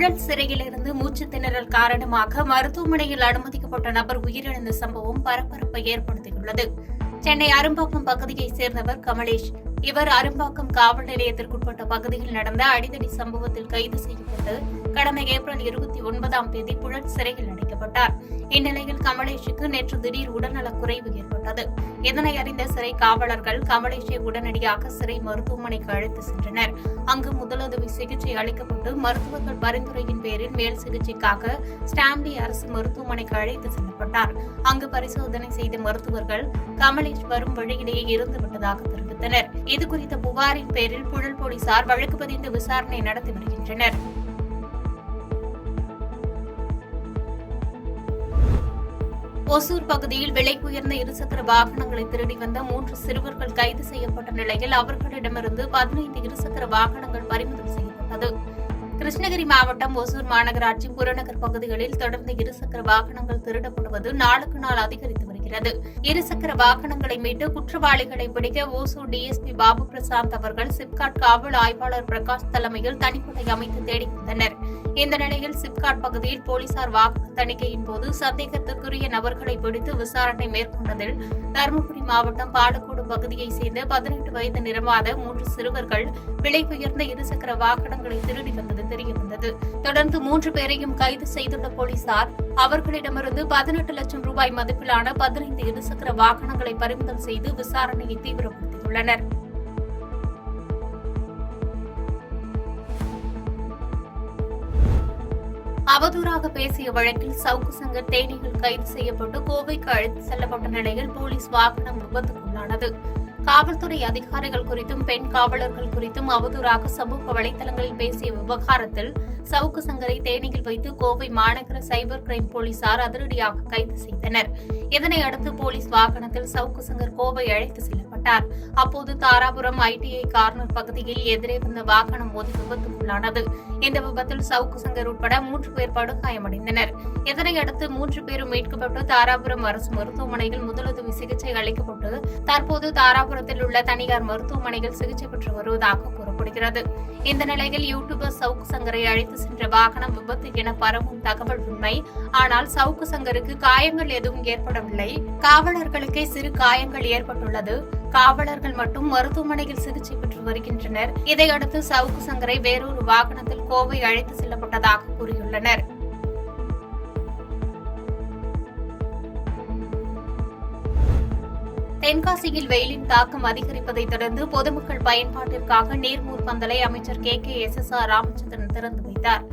புழல் சிறையிலிருந்து மூச்சு திணறல் காரணமாக மருத்துவமனையில் அனுமதிக்கப்பட்ட நபர் உயிரிழந்த சம்பவம் பரபரப்பை ஏற்படுத்தியுள்ளது. சென்னை அரும்பாக்கம் பகுதியைச் சேர்ந்தவர் கமலேஷ். இவர் அரும்பாக்கம் காவல் நிலையத்திற்குட்பட்ட பகுதியில் நடந்த அடிதடி சம்பவத்தில் கைது செய்யப்பட்டு கடந்த ஏப்ரல் 29ஆம் தேதி புழல் சிறையில் அடைக்கப்பட்டார். இந்நிலையில் கமலேஷுக்கு நேற்று திடீர் உடல்நலக் குறைவு ஏற்பட்டது. இதனை அறிந்த சிறை காவலர்கள் கமலேஷை உடனடியாக சிறை மருத்துவமனைக்கு அழைத்து சென்றனர். அங்கு முதலுதவி சிகிச்சை அளிக்கப்பட்டு மருத்துவர்கள் பரிந்துரையின் பேரில் மேல் சிகிச்சைக்காக ஸ்டான்லி அரசு மருத்துவமனைக்கு அழைத்து செல்லப்பட்டார். அங்கு பரிசோதனை செய்த மருத்துவர்கள் கமலேஷ் வரும் வழியிலேயே இறந்துவிட்டதாக தெரிவித்தனர். இதுகுறித்த புகாரின் பேரில் புழல் போலீசார் வழக்கு பதிந்து விசாரணை நடத்தி வருகின்றனர். ஒசூர் பகுதியில் விலை உயர்ந்த இருசக்கர வாகனங்களை திருடி வந்த 3 சிறுவர்கள் கைது செய்யப்பட்ட நிலையில் அவர்களிடமிருந்து 15 இருசக்கர வாகனங்கள் பறிமுதல் செய்யப்பட்டது. கிருஷ்ணகிரி மாவட்டம் ஒசூர் மாநகராட்சி புறநகர் பகுதிகளில் தொடர்ந்து இருசக்கர வாகனங்கள் திருடப்படுவது நாளுக்கு நாள் அதிகரித்து வருகிறது. இருசக்கர வாகனங்களை மீட்டு குற்றவாளிகளை பிடிக்க ஒசூர் டிஎஸ்பி பாபு பிரசாந்த் அவர்கள் சிப்காட் காவல் ஆய்வாளர் பிரகாஷ் தலைமையில் தனிப்படை அமைத்து தேடி வந்தனர். இந்த நிலையில் சிப்காட் பகுதியில் போலீசார் வாகன தணிக்கையின் போது சந்தேகத்திற்குரிய நபர்களை பிடித்து விசாரணை மேற்கொண்டதில் தருமபுரி மாவட்டம் பாலக்கோடு பகுதியைச் சேர்ந்த 18 வயது நிரம்பாத 3 சிறுவர்கள் விலை உயர்ந்த இருசக்கர வாகனங்களை திருடி வந்தது தெரியவந்தது. தொடர்ந்து 3 பேரையும் கைது செய்துள்ள போலீசார் அவர்களிடமிருந்து 18 லட்சம் ரூபாய் மதிப்பிலான 15 இருசக்கர வாகனங்களை பறிமுதல் செய்து விசாரணையை தீவிரப்படுத்தியுள்ளனர். அவதூறாக பேசிய வழக்கில் சவுக்கு சங்கர் தேனியில் கைது செய்யப்பட்டு கோவைக்கு அழைத்து செல்லப்பட்ட நிலையில் போலீஸ் வாகனம் விபத்துக்குள்ளானது. காவல்துறை அதிகாரிகள் குறித்தும் பெண் காவலர்கள் குறித்தும் அவதூறாக சமூக வலைதளங்களில் பேசிய விவகாரத்தில் சவுக்கு சங்கரை தேனியில் வைத்து கோவை மாநகர சைபர் கிரைம் போலீசார் அதிரடியாக கைது செய்தனர். இதனையடுத்து போலீஸ் வாகனத்தில் சவுக்கு சங்கர் கோவை அழைத்து செல்லப்பட்டார். அப்போது தாராபுரம் ஐடிஐ கார்னர் பகுதியில் எதிரே வந்த வாகனம் மோதி விபத்துக்குள்ளானது. இந்த விபத்தில் சவுக்கு சங்கர் உட்பட 3 பேர் படுகாயமடைந்தனர். இதனையடுத்து 3 பேரும் மீட்கப்பட்டு தாராபுரம் அரசு மருத்துவமனையில் முதலுதவி சிகிச்சை அளிக்கப்பட்டு தற்போது தாராபுரத்தில் உள்ள தனியார் மருத்துவமனையில் சிகிச்சை பெற்று வருவதாக கூறப்படுகிறது. இந்த நிலையில் யூடியூபர் சவுக்கு சங்கரை அழைத்து சென்ற வாகனம் விபத்து என பரவும் தகவல் உண்மை. ஆனால் சவுக்கு சங்கருக்கு காயங்கள் எதுவும் ஏற்படவில்லை. காவலர்களுக்கே சிறு காயங்கள் ஏற்பட்டுள்ளது. காவலர்கள் மட்டும் மருத்துவமனையில் சிகிச்சை பெற்று வருகின்றனர். இதையடுத்து சவுக்கு சங்கரை வேறொரு வாகனத்தில் கோவை அழைத்து செல்லப்பட்டதாக கூறியுள்ளனர். தென்காசியில் வெயிலின் தாக்கம் அதிகரிப்பதை தொடர்ந்து பொதுமக்கள் பயன்பாட்டிற்காக நீர்மூர் பந்தலை அமைச்சர் KKSSR ராமச்சந்திரன் திறந்து வைத்தார்.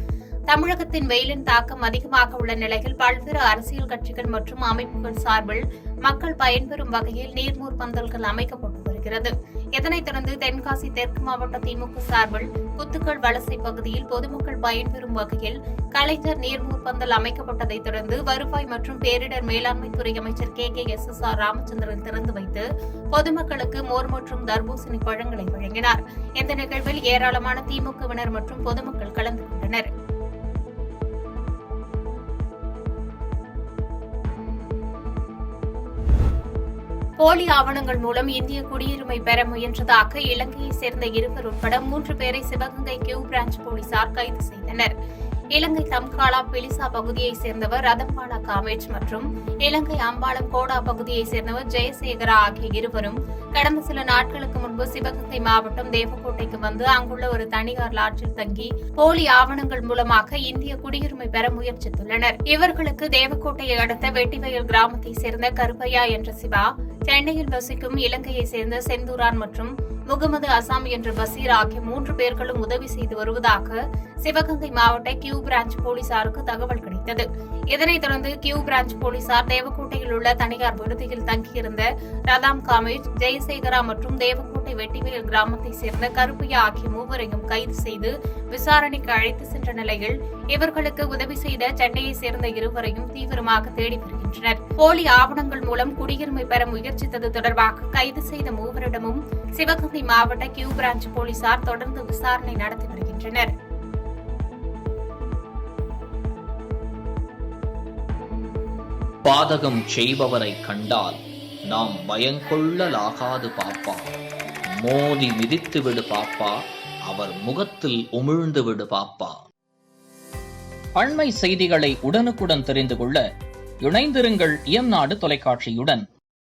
தமிழகத்தின் வெயிலின் தாக்கம் அதிகமாக உள்ள நிலையில் பல்வேறு அரசியல் கட்சிகள் மற்றும் அமைப்புகள் சார்பில் மக்கள் பயன்பெறும் வகையில் நீர்மூர் பந்தல்கள் அமைக்கப்பட்டு வருகிறது. இதனைத் தொடர்ந்து தென்காசி தெற்கு மாவட்ட திமுக சார்பில் குத்துக்கள் வலசை பகுதியில் பொதுமக்கள் பயன்பெறும் வகையில் கலைஞர் நீர்மூர் பந்தல் அமைக்கப்பட்டதைத் தொடர்ந்து வருவாய் மற்றும் பேரிடர் மேலாண்மைத்துறை அமைச்சர் KKSSR ராமச்சந்திரன் திறந்து வைத்து பொதுமக்களுக்கு மோர் மற்றும் தர்பூசணி பழங்களை வழங்கினார். இந்த நிகழ்வில் ஏராளமான திமுகவினர் மற்றும் பொதுமக்கள் கலந்து கொண்டனர். போலி ஆவணங்கள் மூலம் இந்திய குடியுரிமை பெற முயன்றதாக இலங்கையைச் சேர்ந்த 2 உட்பட 3 பேரை சிவகங்கை கியூ பிரான்ச் போலீசார் கைது செய்தனர். இலங்கை தம்காலா பிலிசா பகுதியைச் சேர்ந்தவர் ரதம்பாலா காமேஜ் மற்றும் இலங்கை அம்பாளம் கோடா பகுதியைச் சேர்ந்தவர் ஜெயசேகரா ஆகிய 2வரும் கடந்த சில நாட்களுக்கு முன்பு சிவகங்கை மாவட்டம் தேவக்கோட்டைக்கு வந்து அங்குள்ள ஒரு தனியார் லாட்ஜில் தங்கி போலி ஆவணங்கள் மூலமாக இந்திய குடியுரிமை பெற முயற்சித்துள்ளனர். இவர்களுக்கு தேவக்கோட்டையை அடுத்த வெட்டிவயல் கிராமத்தைச் சேர்ந்த கருப்பையா என்ற சிவா, சென்னையில் வசிக்கும் இலங்கையைச் சேர்ந்த செந்தூரான் மற்றும் முகமது அசாம் என்ற பசீர் ஆகிய 3 பேர்களும் உதவி செய்து வருவதாக சிவகங்கை மாவட்ட கியூ பிரான்ச் போலீசாருக்கு தகவல் கிடைத்தது. இதனைத் தொடர்ந்து கியூ பிரான்ச் போலீசார் தேவக்கோட்டையில் உள்ள தனியார் விடுதியில் தங்கியிருந்த ரதாம் காமேஜ், ஜெயசேகரா மற்றும் தேவக்கோட்டை வெட்டிவேல் கிராமத்தைச் சேர்ந்த கருப்பையா ஆகிய 3வரையும் கைது செய்து விசாரணைக்கு அழைத்து சென்ற நிலையில் இவர்களுக்கு உதவி செய்த சென்னையைச் சேர்ந்த 2வரையும் தீவிரமாக தேடி வருகின்றனர். போலி ஆவணங்கள் மூலம் குடியுரிமை பெற முயற்சித்தது தொடர்பாக கைது செய்த 3வரிடமும் சிவகங்கை மாவட்ட கியூ பிரான்ச் போலீசார் தொடர்ந்து விசாரணை நடத்தி வருகின்றனர். பாதகம் செய்பவரை கண்டால் நாம் பயங்கொள்ளலாகாது பாப்பா. மோதி மிதித்து விடு பாப்பா, அவர் முகத்தில் உமிழ்ந்து விடு பாப்பா. அண்மை செய்திகளை உடனுக்குடன் தெரிந்து கொள்ள இணைந்திருங்கள் இயம்நாடு தொலைக்காட்சியுடன்.